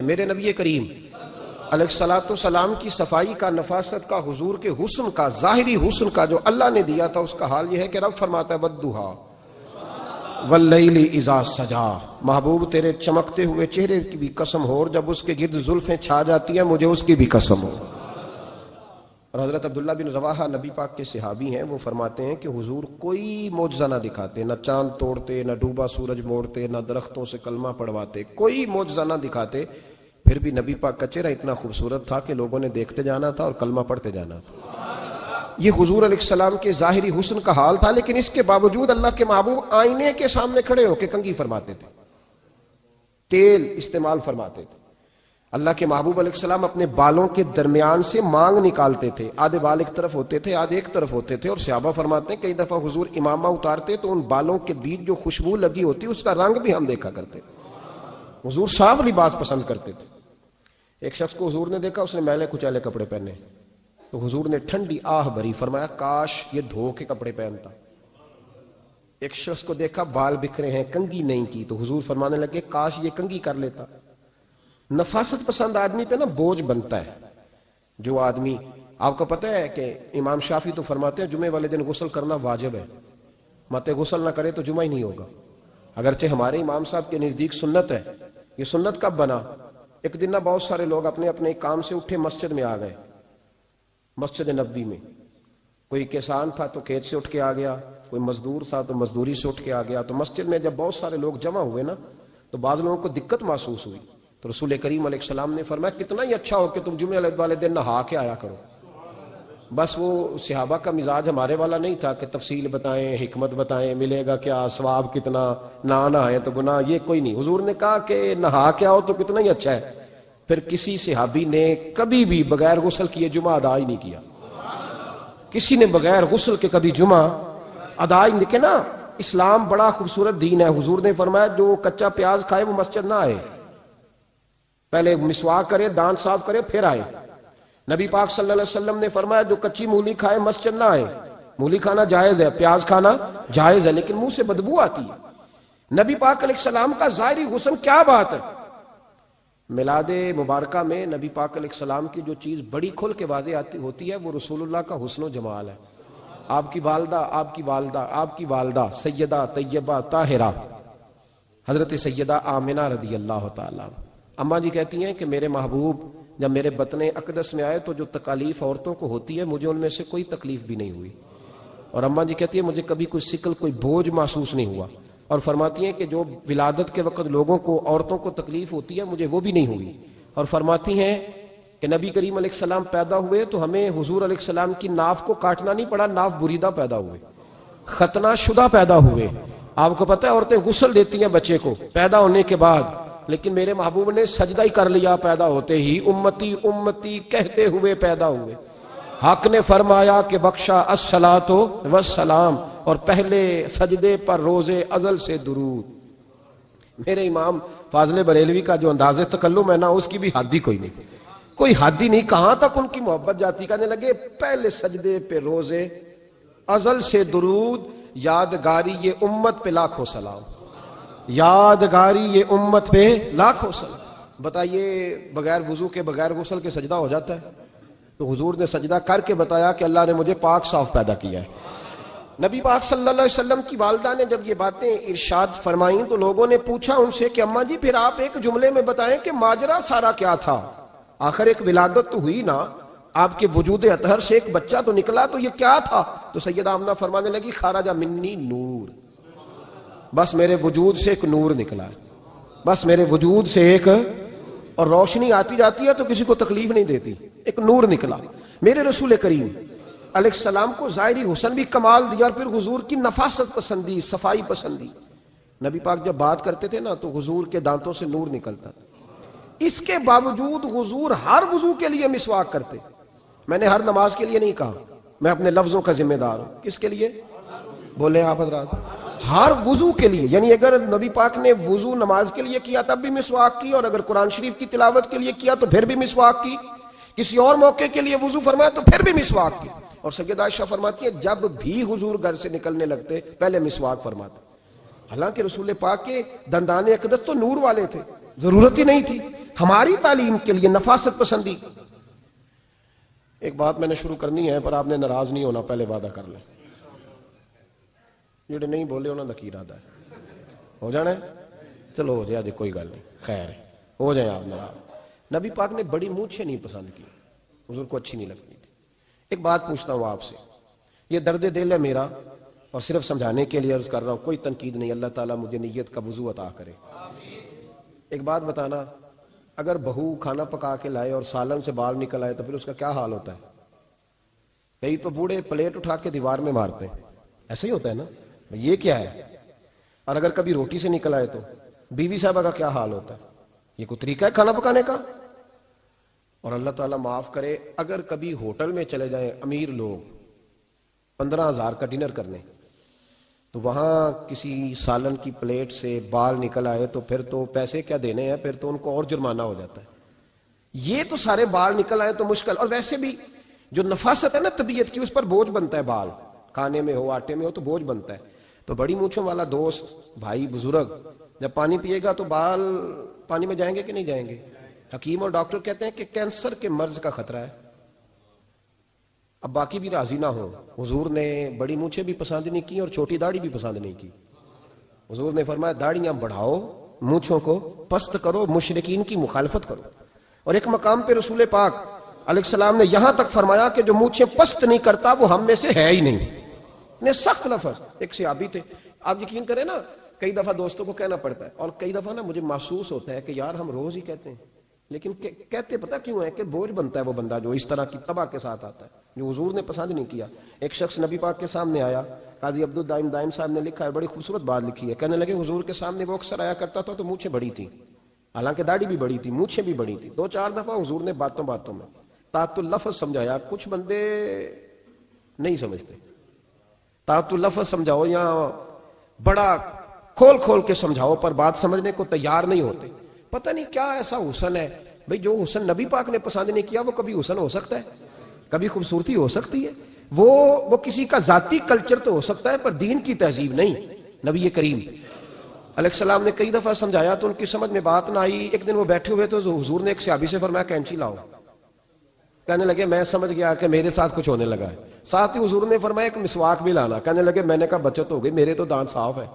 میرے نبی کریم علیہ الصلوۃ والسلام کی صفائی کا، نفاست کا، حضور کے حسن کا، ظاہری حسن کا جو اللہ نے دیا تھا، اس کا حال یہ ہے کہ رب فرماتا ہے والضحیٰ واللیل اذا سجا، محبوب تیرے چمکتے ہوئے چہرے کی بھی قسم ہو، اور جب اس کے گرد زلفیں چھا جاتی ہیں مجھے اس کی بھی قسم ہو۔ اور حضرت عبداللہ بن رواحہ نبی پاک کے صحابی ہیں، وہ فرماتے ہیں کہ حضور کوئی معجزہ نہ دکھاتے، نہ چاند توڑتے، نہ ڈوبا سورج موڑتے، نہ درختوں سے کلمہ پڑھواتے، کوئی معجزہ نہ دکھاتے، پھر بھی نبی پاک کا چہرہ اتنا خوبصورت تھا کہ لوگوں نے دیکھتے جانا تھا اور کلمہ پڑھتے جانا تھا۔ یہ حضور علیہ السلام کے ظاہری حسن کا حال تھا، لیکن اس کے باوجود اللہ کے محبوب آئینے کے سامنے کھڑے ہو کے کنگھی فرماتے تھے، تیل استعمال فرماتے تھے۔ اللہ کے محبوب علیہ السلام اپنے بالوں کے درمیان سے مانگ نکالتے تھے، آدھے بال ایک طرف ہوتے تھے، آدھے ایک طرف ہوتے تھے، اور صحابہ فرماتے ہیں کئی دفعہ حضور امامہ اتارتے تو ان بالوں کے بیچ جو خوشبو لگی ہوتی اس کا رنگ بھی ہم دیکھا کرتے۔ حضور صاف لباس پسند کرتے تھے۔ ایک شخص کو حضور نے دیکھا، اس نے میلے کچیلے کپڑے پہنے، تو حضور نے ٹھنڈی آہ بھری، فرمایا کاش یہ دھو کے کپڑے پہنتا۔ ایک شخص کو دیکھا بال بکھرے ہیں، کنگھی نہیں کی، تو حضور فرمانے لگے کاش یہ کنگھی کر لیتا۔ نفاست پسند آدمی پہ نا بوجھ بنتا ہے۔ جو آدمی، آپ کو پتہ ہے کہ امام شافعی تو فرماتے ہیں جمعے والے دن غسل کرنا واجب ہے، مت غسل نہ کرے تو جمعہ ہی نہیں ہوگا۔ اگرچہ ہمارے امام صاحب کے نزدیک سنت ہے۔ یہ سنت کب بنا؟ ایک دن نہ بہت سارے لوگ اپنے اپنے کام سے اٹھے مسجد میں آ گئے، مسجد نبوی میں۔ کوئی کسان تھا تو کھیت سے اٹھ کے آ گیا، کوئی مزدور تھا تو مزدوری سے اٹھ کے آ گیا۔ تو مسجد میں جب بہت سارے لوگ جمع ہوئے نا، تو بعض لوگوں کو دقت محسوس ہوئی، تو رسول کریم علیہ السلام نے فرمایا کتنا ہی اچھا ہو کہ تم جمعے والے دن نہا کے آیا کرو۔ بس وہ صحابہ کا مزاج ہمارے والا نہیں تھا کہ تفصیل بتائیں، حکمت بتائیں، ملے گا کیا، ثواب کتنا، نہ نہائے تو گناہ، یہ کوئی نہیں۔ حضور نے کہا کہ نہا کے آؤ تو کتنا ہی اچھا ہے۔ پھر کسی صحابی نے کبھی بھی بغیر غسل کیے جمعہ ادا ہی نہیں کیا۔ کسی نے بغیر غسل کے کبھی جمعہ ادا ہی نہیں کیا نا۔ اسلام بڑا خوبصورت دین ہے۔ حضور نے فرمایا جو کچا پیاز کھائے وہ مسجد نہ آئے، پہلے مسواک کرے، دانت صاف کرے، پھر آئے۔ نبی پاک صلی اللہ علیہ وسلم نے فرمایا جو کچی مولی کھائے مسجد نہ آئے۔ مولی کھانا جائز ہے، پیاز کھانا جائز ہے، لیکن منہ سے بدبو آتی ہے۔ نبی پاک علیہ السلام کا ظاہری حسن کیا بات ہے۔ میلاد مبارکہ میں نبی پاک علیہ السلام کی جو چیز بڑی کھل کے واضح ہوتی ہے وہ رسول اللہ کا حسن و جمال ہے۔ آپ کی والدہ سیدہ طیبہ طاہرہ حضرت سیدہ آمنہ رضی اللہ تعالیٰ، اماں جی کہتی ہیں کہ میرے محبوب جب میرے بطن اقدس میں آئے تو جو تکالیف عورتوں کو ہوتی ہے مجھے ان میں سے کوئی تکلیف بھی نہیں ہوئی۔ اور اماں جی کہتی ہے مجھے کبھی کوئی ثقل، کوئی بوجھ محسوس نہیں ہوا۔ اور فرماتی ہیں کہ جو ولادت کے وقت لوگوں کو، عورتوں کو تکلیف ہوتی ہے مجھے وہ بھی نہیں ہوئی۔ اور فرماتی ہیں کہ نبی کریم علیہ السلام پیدا ہوئے تو ہمیں حضور علیہ السلام کی ناف کو کاٹنا نہیں پڑا، ناف بریدہ پیدا ہوئے، ختنہ شدہ پیدا ہوئے۔ آپ کو پتہ ہے عورتیں غسل دیتی ہیں بچے کو پیدا ہونے کے بعد، لیکن میرے محبوب نے سجدہ ہی کر لیا پیدا ہوتے ہی، امتی امتی کہتے ہوئے پیدا ہوئے۔ حق نے فرمایا کہ بخشا الصلاۃ والسلام، اور پہلے سجدے پر روز ازل سے درود۔ میرے امام فاضل بریلوی کا جو انداز تکلم ہے نا، اس کی بھی حد ہی کوئی نہیں، کوئی حد ہی نہیں، کہاں تک ان کی محبت جاتی۔ کہنے لگے پہلے سجدے پہ روز ازل سے درود، یادگاری یہ امت پہ لاکھوں سلام، یادگاری یہ امت پہ لاکھوں سلام۔ بتائیے بغیر وضو کے، بغیر غسل کے سجدہ ہو جاتا ہے؟ تو حضور نے سجدہ کر کے بتایا کہ اللہ نے مجھے پاک صاف پیدا کیا ہے۔ نبی پاک صلی اللہ علیہ وسلم کی والدہ نے جب یہ باتیں ارشاد فرمائیں تو لوگوں نے پوچھا ان سے کہ اماں جی پھر آپ ایک جملے میں بتائیں کہ ماجرا سارا کیا تھا، آخر ایک ولادت تو ہوئی نا، آپ کے وجود اطہر سے ایک بچہ تو نکلا، تو یہ کیا تھا؟ تو سیدہ آمنہ فرمانے لگی خرج منی نور، بس میرے وجود سے ایک نور نکلا ہے، بس میرے وجود سے ایک، اور روشنی آتی جاتی ہے تو کسی کو تکلیف نہیں دیتی، ایک نور نکلا۔ میرے رسول کریم علیہ السلام کو ظاہری حسن بھی کمال دیا، اور پھر حضور کی نفاست پسندی، صفائی پسندی۔ نبی پاک جب بات کرتے تھے نا تو حضور کے دانتوں سے نور نکلتا تھا، اس کے باوجود حضور ہر وضو کے لیے مسواک کرتے۔ میں نے ہر نماز کے لیے نہیں کہا، میں اپنے لفظوں کا ذمہ دار ہوں۔ کس کے لیے بولے آپ حضرات؟ ہر وضو کے لیے، یعنی اگر نبی پاک نے وضو نماز کے لیے کیا تب بھی مسواک کی، اور اگر قرآن شریف کی تلاوت کے لیے کیا تو پھر بھی مسواک کی، کسی اور موقع کے لیے وضو فرمایا تو پھر بھی مسواک کی۔ اور سیدہ عائشہ فرماتی ہے جب بھی حضور گھر سے نکلنے لگتے پہلے مسواک فرماتے۔ حالانکہ رسول پاک کے دندان اقدس تو نور والے تھے، ضرورت ہی نہیں تھی، ہماری تعلیم کے لیے نفاست پسندی. ایک بات میں نے شروع کرنی ہے پر آپ نے ناراض نہیں ہونا، پہلے وعدہ کر لیں. جڑے نہیں بولے انہوں نے کی ارادہ ہے ہو جانا ہے. چلو ہو جائے، کوئی گل نہیں، خیر ہے، ہو جائیں آپ ناراض. نبی پاک نے بڑی مونچھیں نہیں پسند کی، حضور کو اچھی نہیں لگتی تھی. ایک بات پوچھتا ہوں آپ سے، یہ درد دل ہے میرا اور صرف سمجھانے کے لیے عرض کر رہا ہوں، کوئی تنقید نہیں. اللہ تعالیٰ مجھے نیت کا وضو عطا کرے. ایک بات بتانا، اگر بہو کھانا پکا کے لائے اور سالن سے بال نکل آئے تو پھر اس کا کیا حال ہوتا ہے؟ کئی تو بوڑھے پلیٹ اٹھا کے دیوار میں مارتے ہیں، ایسا ہی ہوتا ہے نا. یہ کیا ہے؟ اور اگر کبھی روٹی سے نکل آئے تو بیوی صاحبہ کا کیا حال ہوتا ہے؟ یہ کوئی طریقہ ہے کھانا پکانے کا؟ اور اللہ تعالیٰ معاف کرے، اگر کبھی ہوٹل میں چلے جائیں امیر لوگ 15,000 کا ڈنر کرنے، تو وہاں کسی سالن کی پلیٹ سے بال نکل آئے تو پھر تو پیسے کیا دینے ہیں، پھر تو ان کو اور جرمانہ ہو جاتا ہے. یہ تو سارے بال نکل آئے تو مشکل. اور ویسے بھی جو نفاست ہے نا طبیعت کی، اس پر بوجھ بنتا ہے. بال کھانے میں ہو، آٹے میں ہو تو بوجھ بنتا ہے. تو بڑی مونچھوں والا دوست، بھائی، بزرگ جب پانی پیے گا تو بال پانی میں جائیں گے کہ نہیں جائیں گے؟ حکیم اور ڈاکٹر کہتے ہیں کہ کینسر کے مرض کا خطرہ ہے. اب باقی بھی راضی نہ ہو، حضور نے بڑی مونچھیں بھی پسند نہیں کی اور چھوٹی داڑھی بھی پسند نہیں کی. حضور نے فرمایا داڑھیاں بڑھاؤ، مونچھوں کو پست کرو، مشرکین کی مخالفت کرو. اور ایک مقام پہ رسول پاک علیہ السلام نے یہاں تک فرمایا کہ جو مونچھیں پست نہیں کرتا وہ ہم میں سے ہے ہی نہیں. اتنے سخت لفظ. ایک صحابی تھے، آپ یقین کریں نا، کئی دفعہ دوستوں کو کہنا پڑتا ہے اور کئی دفعہ نا مجھے محسوس ہوتا ہے کہ یار ہم روز ہی کہتے ہیں، لیکن کہتے پتہ کیوں ہے کہ بوجھ بنتا ہے وہ بندہ جو اس طرح کی تباہ کے ساتھ آتا ہے، جو حضور نے پسند نہیں کیا. ایک شخص نبی پاک کے سامنے آیا، قاضی عبد الدائم دائم صاحب نے لکھا ہے، بڑی خوبصورت بات لکھی ہے. کہنے لگے حضور کے سامنے وہ اکثر آیا کرتا تھا تو مونچھیں بڑی تھی، حالانکہ داڑھی بھی بڑی تھی، مونچھیں بھی بڑی تھی. 2-4 دفعہ حضور نے باتوں باتوں میں تحت اللفظ سمجھایا. کچھ بندے نہیں سمجھتے، تحت اللفظ سمجھاؤ یا بڑا کھول کھول کے سمجھاؤ پر بات سمجھنے کو تیار نہیں ہوتے. پتہ نہیں کیا ایسا حسن ہے بھئی، جو حسن نبی پاک نے پسند نہیں کیا وہ کبھی حسن ہو سکتا ہے، کبھی خوبصورتی ہو سکتی ہے. وہ کسی کا ذاتی کلچر تو ہو سکتا ہے پر دین کی تہذیب نہیں. نبی کریم علیہ السلام نے کئی دفعہ سمجھایا تو ان کی سمجھ میں بات نہ آئی. ایک دن وہ بیٹھے ہوئے تو حضور نے ایک صحابی سے فرمایا کینچی لاؤ. کہنے لگے میں سمجھ گیا کہ میرے ساتھ کچھ ہونے لگا ہے. ساتھ ہی حضور نے فرمایا ایک مسواک بھی لانا. کہنے لگے میں نے کہا بچت ہو گئی، میرے تو دانت صاف ہے.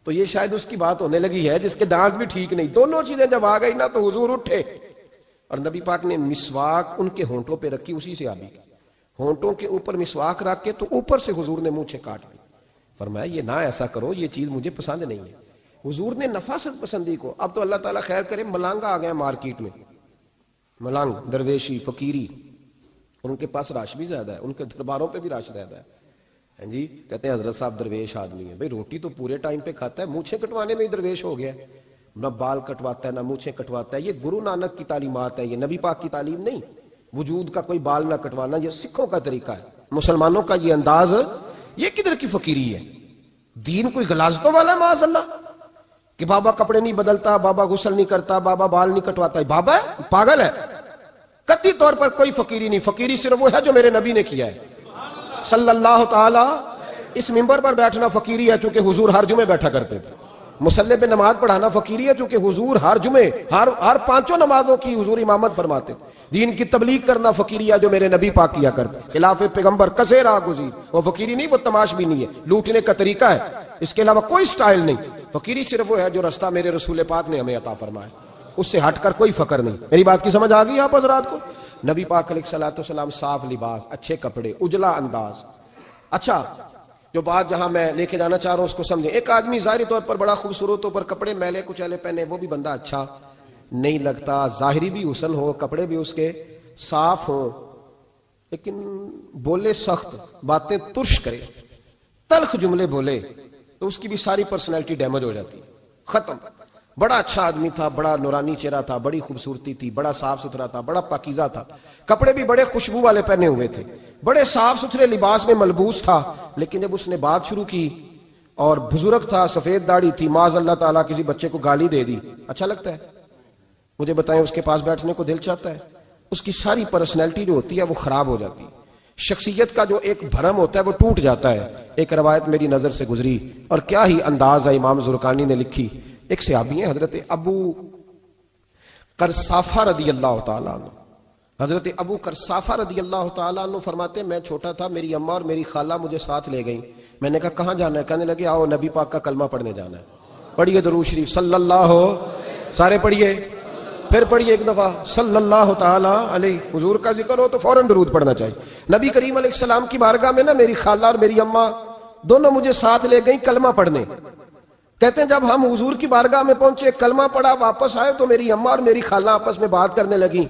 تو یہ شاید اس کی بات ہونے لگی ہے جس کے دانت بھی ٹھیک نہیں. دونوں چیزیں جب آ گئی نا تو حضور اٹھے اور نبی پاک نے مسواک ان کے ہونٹوں پہ رکھی. اسی سے آبی ہونٹوں کے اوپر مسواک رکھ کے تو اوپر سے حضور نے مونچھیں کاٹ لی. فرمایا یہ نہ ایسا کرو، یہ چیز مجھے پسند نہیں ہے. حضور نے نفاست پسندی کو. اب تو اللہ تعالیٰ خیر کرے ملانگا آ گئے مارکیٹ میں، ملانگ، درویشی، فقیری، ان کے پاس رش بھی زیادہ ہے، ان کے درباروں پہ بھی رش زیادہ ہے. جی کہتے ہیں حضرت صاحب درویش آدمی ہے. بھئی روٹی تو پورے ٹائم پہ کھاتا ہے، مونچھیں کٹوانے میں ہی درویش ہو گیا. نہ بال کٹواتا ہے نہ مونچھیں کٹواتا ہے. یہ گرو نانک کی تعلیمات ہیں، یہ نبی پاک کی تعلیم نہیں. وجود کا کوئی بال نہ کٹوانا یہ سکھوں کا طریقہ ہے. مسلمانوں کا یہ انداز، یہ کدھر کی فقیری ہے؟ دین کوئی غلاظتوں والا ہے معاذ اللہ، کہ بابا کپڑے نہیں بدلتا، بابا غسل نہیں کرتا، بابا بال نہیں کٹواتا. بابا ہے پاگل ہے. قطعی طور پر کوئی فقیری نہیں. فقیری صرف وہ ہے جو میرے نبی نے کیا ہے صلی اللہ تعالی. اس منبر پر بیٹھنا فقیری ہے چونکہ حضور ہر جمعے بیٹھا کرتے تھے. مصلی پہ نماز پڑھانا فقیری ہے چونکہ حضور ہر جمعے ہر 5 نمازوں کی حضور امامت فرماتے تھے. دین کی تبلیغ کرنا فقیری ہے جو میرے نبی پاک کیا کرتے. خلاف پیغمبر کسے راہ گزیر، وہ فقیری نہیں، وہ تماش بھی نہیں ہے، لوٹنے کا طریقہ ہے. اس کے علاوہ کوئی سٹائل نہیں. فقیری صرف وہ ہے جو رستہ میرے رسول پاک نے ہمیں عطا فرمایا، اس سے ہٹ کر کوئی فقر نہیں. میری بات کی سمجھ آ گئی آپ حضرات کو؟ نبی پاک علیہ السلام صاف لباس، اچھے کپڑے، اجلا انداز. اچھا جو بات جہاں میں لے کے جانا چاہ رہا ہوں اس کو سمجھیں. ایک آدمی ظاہری طور پر بڑا خوبصورت ہو پر کپڑے میلے کچیلے پہنے، وہ بھی بندہ اچھا نہیں لگتا. ظاہری بھی حسن ہو، کپڑے بھی اس کے صاف ہوں، لیکن بولے سخت، باتیں ترش کرے، تلخ جملے بولے تو اس کی بھی ساری پرسنالٹی ڈیمیج ہو جاتی، ختم. بڑا اچھا آدمی تھا، بڑا نورانی چہرہ تھا، بڑی خوبصورتی تھی، بڑا صاف ستھرا تھا، بڑا پاکیزہ تھا، کپڑے بھی بڑے خوشبو والے پہنے ہوئے تھے، بڑے صاف ستھرے لباس میں ملبوس تھا. لیکن جب اس نے بات شروع کی اور بزرگ تھا، سفید داڑھی تھی، معاذ اللہ تعالیٰ کسی بچے کو گالی دے دی، اچھا لگتا ہے؟ مجھے بتائیں اس کے پاس بیٹھنے کو دل چاہتا ہے؟ اس کی ساری پرسنالٹی جو ہوتی ہے وہ خراب ہو جاتی ہے. شخصیت کا جو ایک بھرم ہوتا ہے وہ ٹوٹ جاتا ہے. ایک روایت میری نظر سے گزری اور کیا ہی انداز ہے، امام زرقانی نے لکھی. ایک صحابی ہیں حضرت ابو کرسافہ رضی اللہ تعالیٰ عنہ، حضرت ابو کرسافہ رضی اللہ تعالیٰ عنہ فرماتے میں چھوٹا تھا، میری اماں اور میری خالہ مجھے ساتھ لے گئیں. میں نے کہا کہاں جانا ہے؟ کہنے لگے آؤ نبی پاک کا کلمہ پڑھنے جانا ہے. پڑھیے درود شریف صلی اللہ، سارے پڑھیے، پھر پڑھیے ایک دفعہ صلی اللہ تعالیٰ علیہ. حضور کا ذکر ہو تو فوراً درود پڑھنا چاہیے. نبی کریم علیہ السلام کی بارگاہ میں نا میری خالہ اور میری اماں دونوں مجھے ساتھ لے گئیں کلمہ پڑھنے. کہتے ہیں جب ہم حضور کی بارگاہ میں پہنچے، کلمہ پڑھا، واپس آئے تو میری اماں اور میری خالہ آپس میں بات کرنے لگی.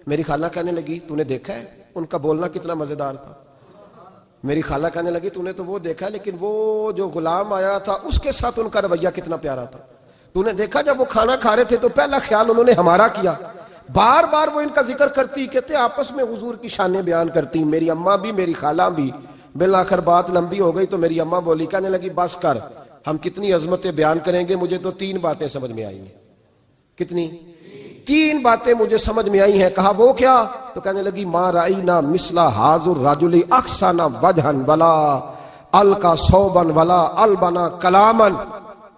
میری خالہ کہنے لگی تو نے دیکھا ہے ان کا بولنا کتنا مزیدار تھا. میری خالہ کہنے لگی تو نے تو وہ دیکھا لیکن وہ جو غلام آیا تھا اس کے ساتھ ان کا رویہ کتنا پیارا تھا. تو نے دیکھا جب وہ کھانا کھا رہے تھے تو پہلا خیال انہوں نے ہمارا کیا. بار بار وہ ان کا ذکر کرتی، کہتے آپس میں حضور کی شانیں بیان کرتی، میری اماں بھی میری خالہ بھی. بالآخر بات لمبی ہو گئی تو میری اماں بولی، کہنے لگی بس کر، ہم کتنی عظمتیں بیان کریں گے، مجھے تو 3 باتیں سمجھ میں آئی ہیں. کتنی؟ 3 باتیں مجھے سمجھ میں آئی ہیں. کہا وہ کیا؟ تو کہنے لگی ما رأینا مثل حاضر الرجل احسن وجہا ولا القا صوبا ولا البنا کلاما.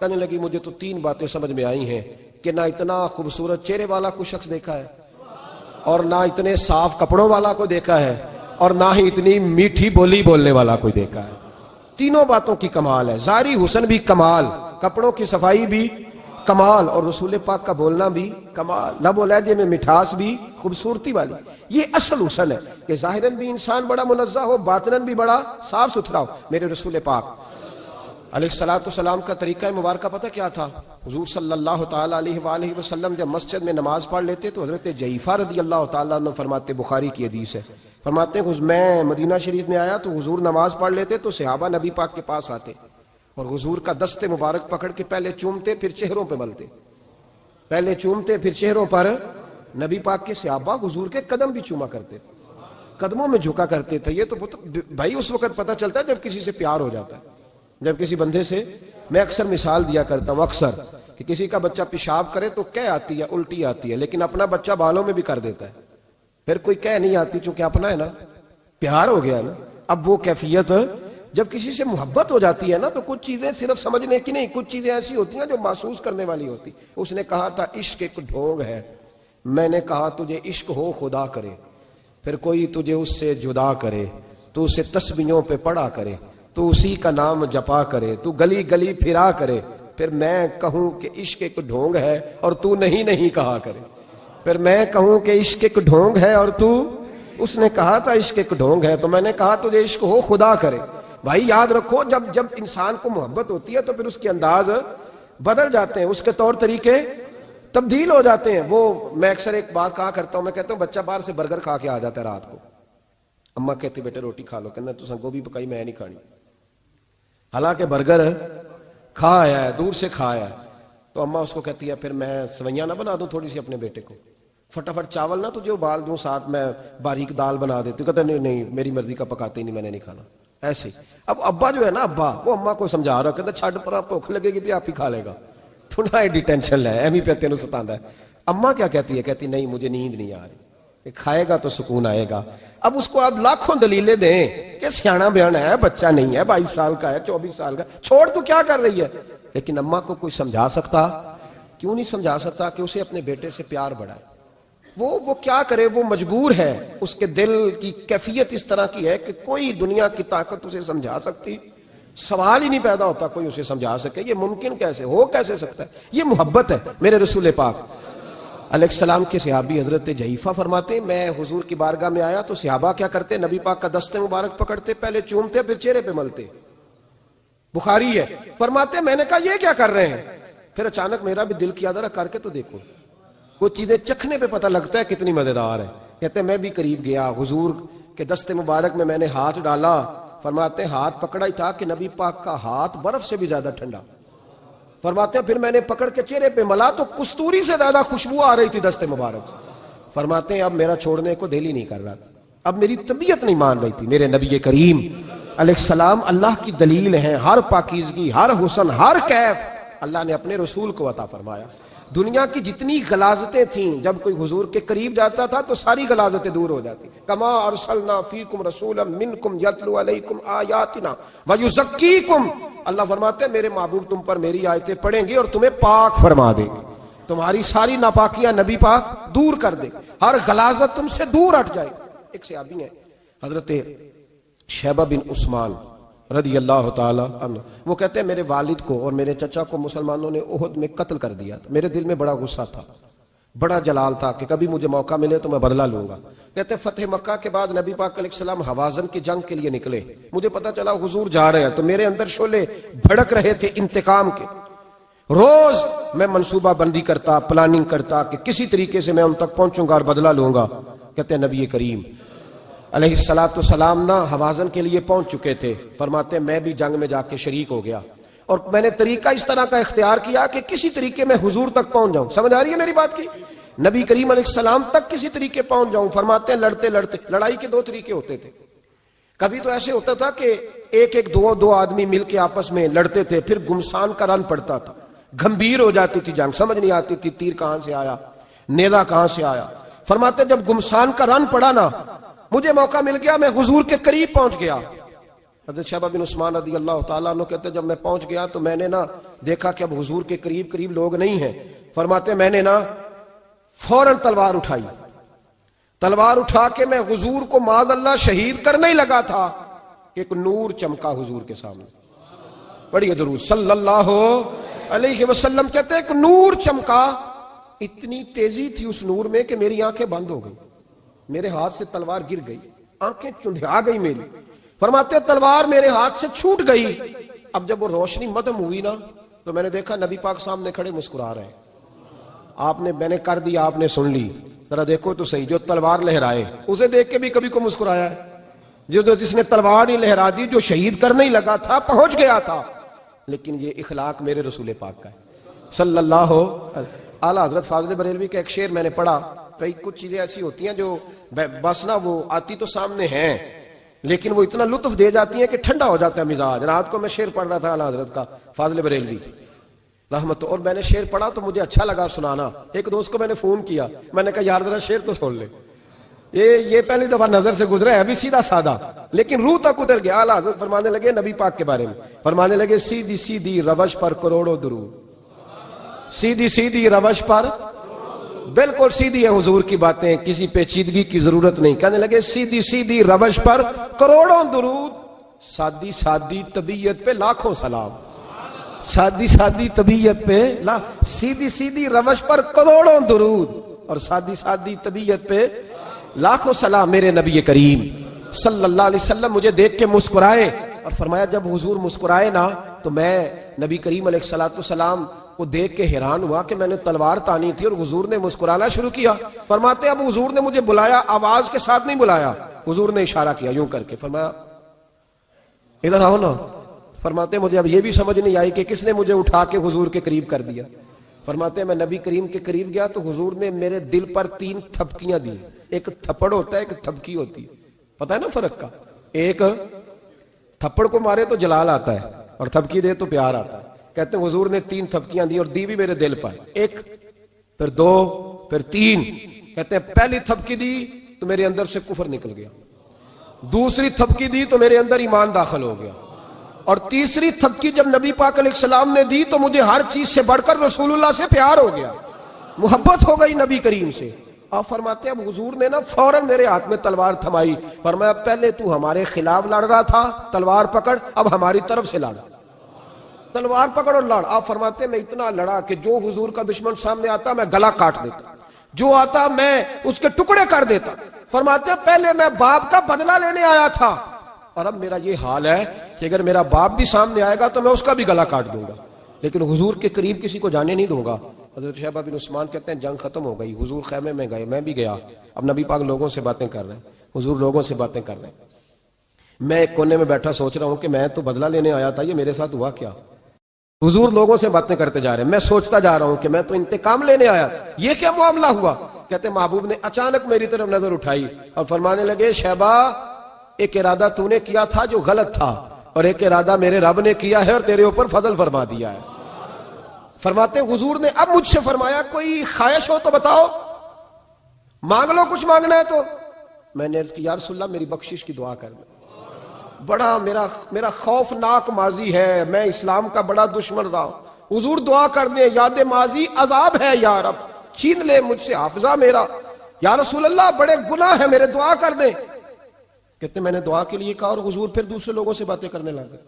کہنے لگی مجھے تو 3 باتیں سمجھ میں آئی ہیں کہ نہ اتنا خوبصورت چہرے والا کوئی شخص دیکھا ہے، اور نہ اتنے صاف کپڑوں والا کو دیکھا ہے، اور نہ ہی اتنی میٹھی بولی بولنے والا کوئی دیکھا ہے. تینوں باتوں کی کمال ہے. ظاہری حسن بھی کمال، کپڑوں کی صفائی بھی کمال، اور رسول پاک کا بولنا بھی کمال، لب و لہجے میں مٹھاس بھی خوبصورتی والی. یہ اصل حسن ہے کہ ظاہراً بھی انسان بڑا منزہ ہو، باطناً بھی بڑا صاف ستھرا ہو. میرے رسول پاک علیہ السلام کا طریقہ مبارکہ پتہ کیا تھا؟ حضور صلی اللہ تعالیٰ علیہ وآلہ وسلم جب مسجد میں نماز پڑھ لیتے تو حضرت جعفہ رضی اللہ تعالیٰ عنہ فرماتے، بخاری کی حدیث ہے، فرماتے ہیں میں مدینہ شریف میں آیا تو حضور نماز پڑھ لیتے تو صحابہ نبی پاک کے پاس آتے اور حضور کا دست مبارک پکڑ کے پہلے چومتے پھر چہروں پہ ملتے. پہلے چومتے پھر چہروں پر. نبی پاک کے صحابہ حضور کے قدم بھی چوما کرتے، قدموں میں جھکا کرتے تھے. یہ تو بھائی اس وقت پتہ چلتا ہے جب کسی سے پیار ہو جاتا ہے، جب کسی بندے سے. میں اکثر مثال دیا کرتا ہوں اکثر کہ کسی کا بچہ پیشاب کرے تو کہہ آتی ہے، الٹی آتی ہے، لیکن اپنا بچہ بالوں میں بھی کر دیتا ہے. پھر کوئی کہہ نہیں آتی چونکہ اپنا ہے نا، پیار ہو گیا نا. اب وہ کیفیت جب کسی سے محبت ہو جاتی ہے نا تو کچھ چیزیں صرف سمجھنے کی نہیں، کچھ چیزیں ایسی ہوتی ہیں جو محسوس کرنے والی ہوتی. اس نے کہا تھا عشق ایک ڈھونگ ہے. میں نے کہا تجھے عشق ہو خدا کرے، پھر کوئی تجھے اس سے جدا کرے، تو اسے تسبیحوں پہ پڑھا کرے، تو اسی کا نام جپا کرے، تو گلی گلی پھرا کرے، پھر میں کہوں کہ عشق ایک ڈھونگ ہے اور تو نہیں کہا کرے. پھر میں کہوں کہ عشق ایک ڈھونگ ہے اور تو. اس نے کہا تھا عشق ایک ڈھونگ ہے تو میں نے کہا تجھے عشق ہو خدا کرے. بھائی یاد رکھو جب انسان کو محبت ہوتی ہے تو پھر اس کے انداز بدل جاتے ہیں، اس کے طور طریقے تبدیل ہو جاتے ہیں. وہ میں اکثر ایک بات کہا کرتا ہوں، میں کہتا ہوں بچہ باہر سے برگر کھا کے آ جاتا ہے رات کو، اماں کہتی بیٹے روٹی کھا لو، کہنا تو گوبھی پکائی میں نہیں کھانی، حالانکہ برگر کھا آیا ہے، دور سے کھا آیا ہے. تو اماں اس کو کہتی ہے پھر میں سوئیاں نہ بنا دوں تھوڑی سی اپنے بیٹے کو، فٹافٹ چاول نہ تجھے ابال دوں، ساتھ میں باریک دال بنا دیتی. کہتا نہیں میری مرضی کا پکاتے ہی نہیں، میں نے نہیں کھانا. ایسے اب ابا جو ہے نا، ابا وہ اماں کو سمجھا رہا، کہتا چھڈ پرا، بھوک لگے گی تو آپ ہی کھا لے گا، تھوڑا ایڈی ٹینشن ہے ایویں پہ تینوں ستاندا ہے. اماں کیا کہتی ہے؟ کہتی نہیں مجھے نیند نہیں آ رہی، کھائے گا تو سکون آئے گا. اب اس کو آپ لاکھوں دلیلیں دیں کہ سیاںا بیان ہے، بچہ نہیں ہے، 22 سال کا ہے، 24 سال کا، چھوڑ تو کیا کر رہی ہے. لیکن اماں کو کوئی سمجھا سکتا؟ کیوں نہیں سمجھا سکتا کہ اسے اپنے بیٹے سے پیار بڑھائے. وہ کیا کرے، وہ مجبور ہے. اس کے دل کی کیفیت اس طرح کی ہے کہ کوئی دنیا کی طاقت اسے سمجھا سکتی، سوال ہی نہیں پیدا ہوتا کوئی اسے سمجھا سکے. یہ ممکن کیسے ہو، کیسے سکتا ہے؟ یہ محبت ہے. میرے رسول پاک علیہ السلام کے صحابی حضرت جعفہ فرماتے میں حضور کی بارگاہ میں آیا تو صحابہ کیا کرتے؟ نبی پاک کا دست مبارک پکڑتے، پہلے چومتے پھر چہرے پہ ملتے. بخاری ہے. فرماتے میں نے کہا یہ کیا کر رہے ہیں؟ پھر اچانک میرا بھی دل کیا ذرا کر کے تو دیکھو. کچھ چیزیں چکھنے پہ پتہ لگتا ہے کتنی مزیدار ہے. کہتے میں بھی قریب گیا، حضور کے دست مبارک میں نے ہاتھ ڈالا. فرماتے ہاتھ پکڑا ہی تھا کہ نبی پاک کا ہاتھ برف سے بھی زیادہ ٹھنڈا. فرماتے ہیں پھر میں نے پکڑ کے چہرے پہ ملا تو کستوری سے زیادہ خوشبو آ رہی تھی دست مبارک. فرماتے ہیں اب میرا چھوڑنے کو دل ہی نہیں کر رہا تھا، اب میری طبیعت نہیں مان رہی تھی. میرے نبی کریم علیہ السلام اللہ کی دلیل ہیں. ہر پاکیزگی، ہر حسن، ہر کیف اللہ نے اپنے رسول کو عطا فرمایا. دنیا کی جتنی غلاظتیں تھیں جب کوئی حضور کے قریب جاتا تھا تو ساری غلاظتیں دور ہو جاتی. کما ارسلنا فیکم رسولا منکم یتلو علیکم آیاتنا ویزکیکم. اللہ فرماتے ہیں میرے محبوب تم پر میری آیتیں پڑھیں گے اور تمہیں پاک فرما دیں گے. تمہاری ساری ناپاکیاں نبی پاک دور کر دے، ہر غلاظت تم سے دور ہٹ جائے۔ ایک صحابی ہیں حضرت شیبہ بن عثمان رضی اللہ تعالی عنہ، وہ کہتے ہیں میرے والد کو اور میرے چچا کو مسلمانوں نے احد میں قتل کر دیا تھا، میرے دل میں بڑا غصہ تھا، بڑا جلال تھا کہ کبھی مجھے موقع ملے تو میں بدلہ لوں گا۔ کہتے ہیں فتح مکہ کے بعد نبی پاک علیہ السلام حوازن کی جنگ کے لیے نکلے، مجھے پتا چلا حضور جا رہے ہیں، تو میرے اندر شعلے بھڑک رہے تھے انتقام کے۔ روز میں منصوبہ بندی کرتا، پلاننگ کرتا کہ کسی طریقے سے میں ان تک پہنچوں گا اور بدلہ لوں گا۔ کہتے ہیں نبی کریم علیہ السلام نا حوازن کے لیے پہنچ چکے تھے، فرماتے میں بھی جنگ میں جا کے شریک ہو گیا، اور میں نے طریقہ اس طرح کا اختیار کیا کہ کسی طریقے میں حضور تک پہنچ جاؤں۔ سمجھ آ رہی ہے میری بات کی؟ نبی کریم علیہ السلام تک کسی طریقے پہنچ جاؤں۔ فرماتے ہیں لڑتے لڑتے، لڑائی کے دو طریقے ہوتے تھے، کبھی تو ایسے ہوتا تھا کہ ایک دو آدمی مل کے آپس میں لڑتے تھے، پھر گمسان کا رن پڑتا تھا، گھمبیر ہو جاتی تھی جنگ، سمجھ نہیں آتی تھی تیر کہاں سے آیا، نیزہ کہاں سے آیا۔ فرماتے جب گمسان کا رن پڑا نا، مجھے موقع مل گیا، میں حضور کے قریب پہنچ گیا۔ حضرت شیبہ بن عثمان رضی اللہ تعالیٰ عنہ کہتے جب میں پہنچ گیا تو میں نے نا دیکھا کہ اب حضور کے قریب لوگ نہیں ہیں۔ فرماتے میں نے نا فوراً تلوار اٹھائی، تلوار اٹھا کے میں حضور کو معاذ اللہ شہید کرنے ہی لگا تھا کہ ایک نور چمکا حضور کے سامنے۔ پڑھیے درود صلی اللہ علیہ وسلم۔ کہتے ایک نور چمکا، اتنی تیزی تھی اس نور میں کہ میری آنکھیں بند ہو گئی، میرے ہاتھ سے تلوار گر گئی، آنکھیں چندھیا گئی میری۔ فرماتے تلوار میرے ہاتھ سے چھوٹ گئی۔ اب جب وہ روشنی مدم ہوئی نا تو میں نے دیکھا نبی پاک سامنے کھڑے مسکرا رہے ہیں۔ میں نے کر دیا، آپ نے سن لی، ذرا دیکھو تو صحیح، جو تلوار لہرائے اسے دیکھ کے بھی کبھی کو مسکرایا ہے؟ جس نے تلوار نہیں لہرا دی، جو شہید کرنے ہی لگا تھا، پہنچ گیا تھا۔ لیکن یہ اخلاق میرے رسول پاک کا ہے صلی اللہ اعلیٰ حضرت فاضل بریلوی کا ایک شعر میں نے پڑھا۔ کئی کچھ چیزیں ایسی ہوتی ہیں جو بس نا وہ آتی تو سامنے ہیں، لیکن وہ اتنا لطف دے جاتی ہیں کہ ٹھنڈا ہو جاتا ہے مزاج۔ رات کو میں شعر پڑھ رہا تھا اعلیٰ حضرت کا فاضل بریلوی رحمت، اور میں نے شعر پڑھا تو مجھے اچھا لگا سنانا۔ ایک دوست کو میں نے فون کیا، میں نے کہا یار ذرا شعر تو سن لے، یہ پہلی دفعہ نظر سے گزرا ہے، ابھی سیدھا سادہ لیکن روح تک اتر گیا۔ اعلیٰ حضرت فرمانے لگے نبی پاک کے بارے میں، فرمانے لگے سیدھی سیدھی روش پر کروڑوں درود، سیدھی سیدھی روش پر، بالکل سیدھی ہے حضور کی باتیں، کسی پیچیدگی کی ضرورت نہیں۔ کہنے لگے سیدھی سیدھی روش پر کروڑوں درود، سادی سادی طبیعت پہ لاکھوں سلام، سادی سادی طبیعت پہ سیدھی سیدھی روش پر کروڑوں درود، اور سادی سادی طبیعت پہ لاکھوں سلام۔ میرے نبی کریم صلی اللہ علیہ وسلم مجھے دیکھ کے مسکرائے، اور فرمایا جب حضور مسکرائے نا تو میں نبی کریم علیہ السلام کو دیکھ کے حیران ہوا کہ میں نے تلوار تانی تھی اور حضور نے مسکرانا شروع کیا۔ فرماتے اب حضور نے مجھے بلایا، آواز کے ساتھ نہیں بلایا، حضور نے اشارہ کیا یوں کر کے، فرمایا ادھر آؤ نا۔ فرماتے مجھے اب یہ بھی سمجھ نہیں آئی کہ کس نے مجھے اٹھا کے حضور کے قریب کر دیا۔ فرماتے میں نبی کریم کے قریب گیا تو حضور نے میرے دل پر 3 تھپکیاں دی۔ ایک تھپڑ ہوتا ہے، ایک تھپکی ہوتی ہے، پتہ ہے نا فرق کا؟ ایک تھپڑ کو مارے تو جلال آتا ہے اور تھپکی دے تو پیار آتا ہے۔ کہتے ہیں حضور نے 3 تھپکیاں دی اور دی بھی میرے دل پر، ایک پھر 2 پھر 3۔ کہتے ہیں پہلی تھپکی دی تو میرے اندر سے کفر نکل گیا، دوسری تھپکی دی تو میرے اندر ایمان داخل ہو گیا، اور تیسری تھپکی جب نبی پاک علیہ السلام نے دی تو مجھے ہر چیز سے بڑھ کر رسول اللہ سے پیار ہو گیا، محبت ہو گئی نبی کریم سے۔ آپ فرماتے ہیں اب حضور نے نا فوراً میرے ہاتھ میں تلوار تھمائی، فرمایا پہلے تو ہمارے خلاف لڑ رہا تھا، تلوار پکڑ، اب ہماری طرف سے لڑ، تلوار پکڑ اور لڑ۔ آپ فرماتے ہیں میں اتنا لڑا کہ جو حضور کا دشمن سامنے آتا میں گلا کاٹ دیتا، جو آتا میں اس کے ٹکڑے کر دیتا۔ فرماتے ہیں پہلے میں باپ کا بدلہ لینے آیا تھا، اور اب میرا یہ حال ہے کہ اگر میرا باپ بھی سامنے آئے گا تو میں اس کا بھی گلا کاٹ دوں گا، لیکن حضور کے قریب کسی کو جانے نہیں دوں گا۔ حضرت شیبہ بن عثمان کہتے ہیں جنگ ختم ہو گئی، حضور خیمے میں گئے، میں بھی گیا۔ اب نبی پاک لوگوں سے باتیں کر رہے ہیں، حضور لوگوں سے باتیں کر رہے ہیں، میں ایک کونے میں بیٹھا سوچ رہا ہوں کہ میں تو بدلہ لینے آیا تھا، یہ میرے ساتھ ہوا کیا؟ حضور لوگوں سے باتیں کرتے جا رہے ہیں، میں سوچتا جا رہا ہوں کہ میں تو انتقام لینے آیا، یہ کیا معاملہ ہوا؟ کہتے ہیں محبوب نے اچانک میری طرف نظر اٹھائی اور فرمانے لگے شیبہ ایک ارادہ تو نے کیا تھا جو غلط تھا، اور ایک ارادہ میرے رب نے کیا ہے اور تیرے اوپر فضل فرما دیا ہے۔ فرماتے حضور نے اب مجھ سے فرمایا کوئی خواہش ہو تو بتاؤ، مانگ لو کچھ مانگنا ہے تو۔ میں نے عرض کی یا رسول اللہ میری بخشش کی دعا کر دیں، بڑا میرا خوفناک ماضی ہے، میں اسلام کا بڑا دشمن رہا ہوں، حضور دعا کر دیں یاد ماضی عذاب ہے یا رب، چھین لے مجھ سے حافظہ میرا، یا رسول اللہ بڑے گناہ ہیں میرے، دعا کر دیں۔ کہتے میں نے دعا کے لیے کہا اور حضور پھر دوسرے لوگوں سے باتیں کرنے لگ گئے،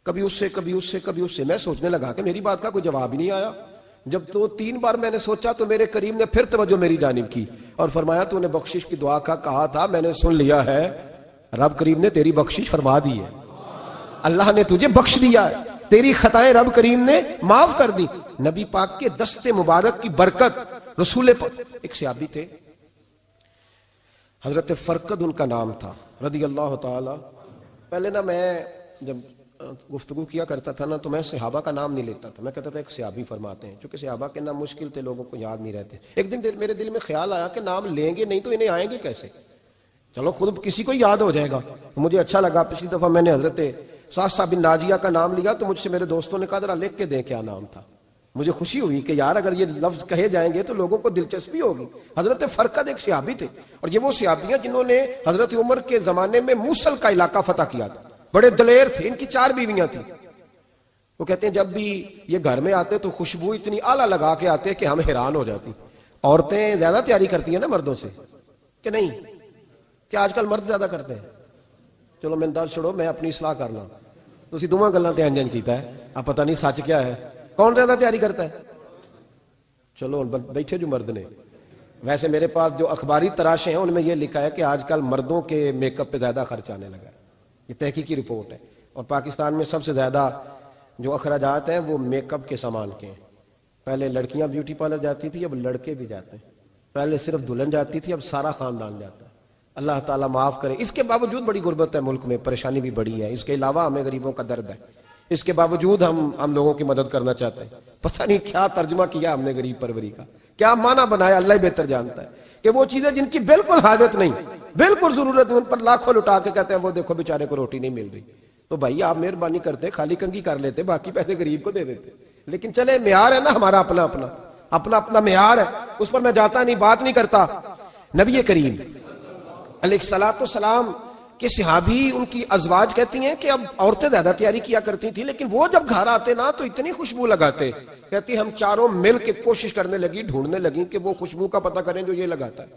کبھی اس سے کبھی اس سے کبھی اس سے۔ میں سوچنے لگا کہ میری بات کا کوئی جواب ہی نہیں آیا۔ جب تو 3 بار میں نے سوچا تو میرے کریم نے پھر توجہ میری جانب کی اور فرمایا تو نے بخشش کی دعا کا کہا تھا، میں نے سن لیا ہے، رب کریم نے تیری بخشش فرما دی ہے، اللہ نے تجھے بخش دیا ہے، تیری خطائیں رب کریم نے معاف کر دی۔ نبی پاک کے دست مبارک کی برکت، رسول پاک۔ ایک صحابی تھے حضرت فرقد ان کا نام تھا رضی اللہ تعالی۔ پہلے نا میں جب گفتگو کیا کرتا تھا نا تو میں صحابہ کا نام نہیں لیتا تھا، میں کہتا تھا ایک صحابی فرماتے ہیں، چونکہ صحابہ کے نام مشکل تھے، لوگوں کو یاد نہیں رہتے۔ ایک دن میرے دل میں خیال آیا کہ نام لیں گے نہیں تو انہیں آئیں گے کیسے، چلو خود کسی کو یاد ہو جائے گا۔ تو مجھے اچھا لگا، پچھلی دفعہ میں نے حضرت سعد بن ناجیہ کا نام لیا تو مجھ سے میرے دوستوں نے کہا ذرا لکھ کے دیں کیا نام تھا۔ مجھے خوشی ہوئی کہ یار اگر یہ لفظ کہے جائیں گے تو لوگوں کو دلچسپی ہوگی۔ حضرت فرقد ایک صحابی تھے، اور یہ وہ صحابی ہیں جنہوں نے حضرت عمر کے زمانے میں موصل کا علاقہ فتح کیا تھا، بڑے دلیر تھے، ان کی 4 بیویاں تھیں۔ وہ کہتے ہیں جب بھی یہ گھر میں آتے تو خوشبو اتنی اعلیٰ لگا کے آتے کہ ہم حیران ہو جاتی۔ عورتیں زیادہ تیاری کرتی ہیں نا مردوں سے کہ نہیں؟ کیا آج کل مرد زیادہ کرتے ہیں؟ چلو میں درد چھوڑو، میں اپنی اصلاح کرنا، تسی دوواں گلاں تے انجن کیتا ہے، اب پتہ نہیں سچ کیا ہے، کون زیادہ تیاری کرتا ہے؟ چلو بیٹھے جو مرد نے، ویسے میرے پاس جو اخباری تراشے ہیں ان میں یہ لکھا ہے کہ آج کل مردوں کے میک اپ پہ زیادہ خرچ آنے لگا ہے، یہ تحقیقی رپورٹ ہے۔ اور پاکستان میں سب سے زیادہ جو اخراجات ہیں وہ میک اپ کے سامان کے ہیں۔ پہلے لڑکیاں بیوٹی پارلر جاتی تھی، اب لڑکے بھی جاتے ہیں۔ پہلے صرف دلہن جاتی تھی، اب سارا خاندان جاتا ہے۔ اللہ تعالیٰ معاف کرے۔ اس کے باوجود بڑی غربت ہے ملک میں، پریشانی بھی بڑی ہے، اس کے علاوہ ہمیں غریبوں کا درد ہے، اس کے باوجود ہم لوگوں کی مدد کرنا چاہتے ہیں۔ پتہ نہیں کیا ترجمہ کیا ہم نے غریب پروری کا، کیا معنی بنایا، اللہ ہی بہتر جانتا ہے کہ وہ چیزیں جن کی بالکل حاجت نہیں، بالکل ضرورت نہیں، ان پر لاکھوں لٹا کے کہتے ہیں وہ دیکھو بیچارے کو روٹی نہیں مل رہی۔ تو بھائی آپ مہربانی کرتے خالی کنگھی کر لیتے، باقی پیسے غریب کو دے دیتے۔ لیکن چلے معیار ہے نا ہمارا اپنا معیار ہے، اس پر میں جاتا نہیں، بات نہیں کرتا۔ نبی کریم علیہ السلام کے صحابی، ان کی ازواج کہتی ہیں کہ اب عورتیں زیادہ تیاری کیا کرتی تھی، لیکن وہ جب گھر آتے نا تو اتنی خوشبو لگاتے، کہتی ہم چاروں مل کے کوشش کرنے لگی، ڈھونڈنے لگی کہ وہ خوشبو کا پتہ کریں جو یہ لگاتا ہے۔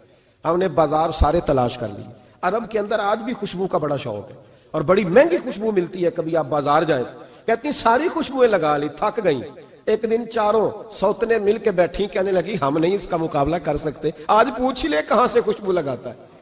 ہم نے بازار سارے تلاش کر لی۔ عرب کے اندر آج بھی خوشبو کا بڑا شوق ہے اور بڑی مہنگی خوشبو ملتی ہے، کبھی آپ بازار جائیں، کہتی ساری خوشبوئیں لگا لی، تھک گئیں۔ ایک دن چاروں سوتنے مل کے بیٹھی، کہنے لگی ہم نہیں اس کا مقابلہ کر سکتے، آج پوچھ ہی لے کہاں سے خوشبو لگاتا ہے،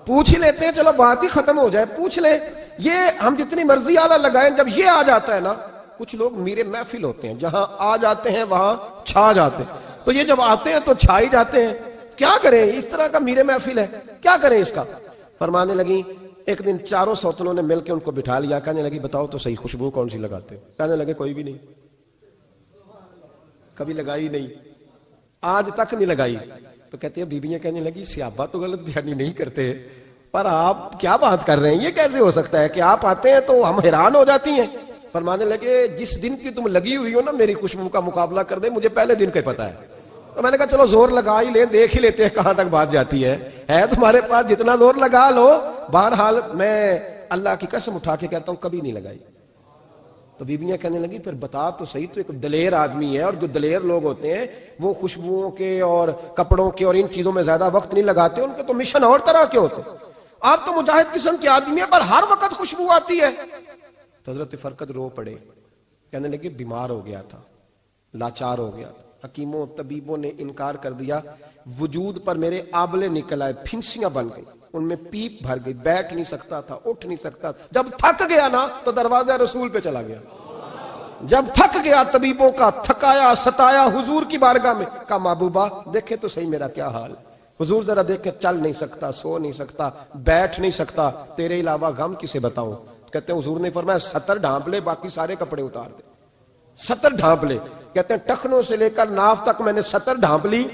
پوچھ ہی لیتے ہیں، چلو بات ہی ختم ہو جائے، پوچھ لیں۔ یہ ہم جتنی مرضی اعلیٰ لگائیں، جب یہ آ جاتا ہے نا، کچھ لوگ میرے محفل ہوتے ہیں، جہاں آ جاتے ہیں وہاں چھا جاتے ہیں، تو یہ جب آتے ہیں تو چھا ہی جاتے ہیں۔ کیا کریں، اس طرح کا میرے محفل ہے، کیا کریں اس کا؟ فرمانے لگی ایک دن چاروں سوتنوں نے مل کے ان کو بٹھا لیا، کہنے لگی بتاؤ تو صحیح خوشبو کون سی لگاتے ہو؟ کہنے لگے کوئی بھی نہیں، کبھی لگائی نہیں، آج تک نہیں لگائی۔ تو کہتے ہیں بیویاں کہنے لگی صحابہ تو غلط بیانی نہیں کرتے، پر آپ کیا بات کر رہے ہیں، یہ کیسے ہو سکتا ہے کہ آپ آتے ہیں تو ہم حیران ہو جاتی ہیں۔ فرمانے لگے جس دن کی تم لگی ہوئی ہو نا میری خوشبو کا مقابلہ کر دے، مجھے پہلے دن کا پتا ہے۔ تو میں نے کہا چلو زور لگا ہی لیں، دیکھ ہی لیتے ہیں کہاں تک بات جاتی ہے تمہارے پاس جتنا زور لگا لو۔ بہرحال میں اللہ کی قسم اٹھا کے کہتا ہوں کبھی نہیں لگائی۔ تو بیویاں کہنے لگی پھر بتا تو صحیح، تو ایک دلیر آدمی ہے، اور جو دلیر لوگ ہوتے ہیں وہ خوشبوؤں کے اور کپڑوں کے اور ان چیزوں میں زیادہ وقت نہیں لگاتے، ان کے تو مشن اور طرح کے ہوتے ہیں۔ آپ تو مجاہد قسم کے آدمی ہیں، پر ہر وقت خوشبو آتی ہے۔ تو حضرت فرقد رو پڑے، کہنے لگے بیمار ہو گیا تھا، لاچار ہو گیا، حکیموں طبیبوں نے انکار کر دیا، وجود پر میرے آبلے نکل آئے، پھنسیاں بن گئی، ان میں پیپ بھر گئی، بیٹھ نہیں سکتا تھا، اٹھ نہیں سکتا۔ جب تھک گیا نا تو دروازہ رسول پہ چلا گیا، جب تھک گیا طبیبوں کا، تھکایا ستایا حضور کی بارگاہ میں، کہا محبوبہ دیکھے تو صحیح میرا کیا حال ہے۔ حضور ذرا دیکھ کے، چل نہیں سکتا، سو نہیں سکتا، بیٹھ نہیں سکتا، تیرے علاوہ غم کسے بتاؤں؟ کہتے ہیں حضور نے فرمایا 70 ڈھانپ لے، باقی سارے کپڑے اتار دے۔ 70 ڈھانپ لے، کہتے ہیں ٹخنوں سے لے کر ناف تک میں نے 70 ڈھانپ لی،